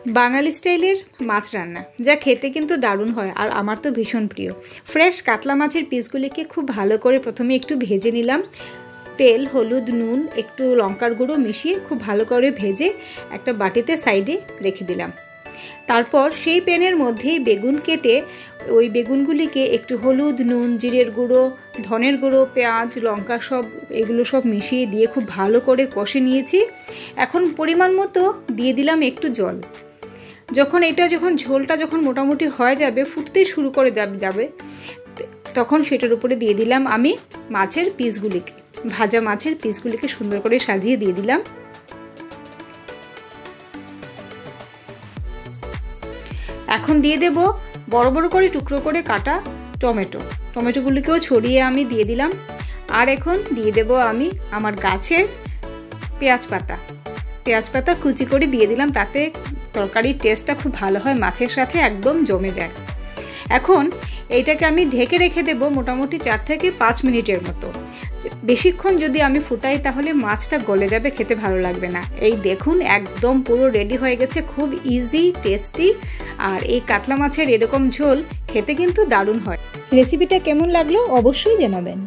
বাঙালি স্টাইলের মাছ রান্না, যা খেতে কিন্তু দারুণ হয় আর আমার তো ভীষণ প্রিয়। ফ্রেশ কাতলা মাছের পিসগুলিকে খুব ভালো করে প্রথমে একটু ভেজে নিলাম। তেল, হলুদ, নুন, একটু লঙ্কার গুঁড়ো মিশিয়ে খুব ভালো করে ভেজে একটা বাটিতে সাইডে রেখে দিলাম। তারপর সেই প্যানের মধ্যেই বেগুন কেটে ওই বেগুনগুলিকে একটু হলুদ, নুন, জিরের গুঁড়ো, ধনের গুঁড়ো, পেঁয়াজ, লঙ্কা এগুলো সব মিশিয়ে দিয়ে খুব ভালো করে কষে নিয়েছি। এখন পরিমাণ মতো দিয়ে দিলাম একটু জল। যখন ঝোলটা মোটামুটি হয়ে যাবে, ফুটতে শুরু করে যাবে, তখন সেটার উপরে দিয়ে দিলাম আমি মাছের পিসগুলিকে, ভাজা মাছের পিসগুলিকে সুন্দর করে সাজিয়ে দিয়ে দিলাম। এখন দিয়ে দেব বড় বড় করে টুকরো করে কাটা টমেটোগুলিকেও ছড়িয়ে আমি দিয়ে দিলাম। আর এখন দিয়ে দেব আমি আমার গাছের পেঁয়াজ পাতা কুচি করে দিয়ে দিলাম, তাতে তরকারির টেস্টটা খুব ভালো হয়, মাছের সাথে একদম জমে যায়। এখন এইটাকে আমি ঢেকে রেখে দেব মোটামুটি 4 থেকে 5 মিনিটের মতো। বেশিক্ষণ যদি আমি ফুটাই তাহলে মাছটা গলে যাবে, খেতে ভালো লাগবে না। এই দেখুন একদম পুরো রেডি হয়ে গেছে, খুব ইজি, টেস্টি। আর এই কাতলা মাছের এরকম ঝোল খেতে কিন্তু দারুণ হয়। রেসিপিটা কেমন লাগলো অবশ্যই জানাবেন।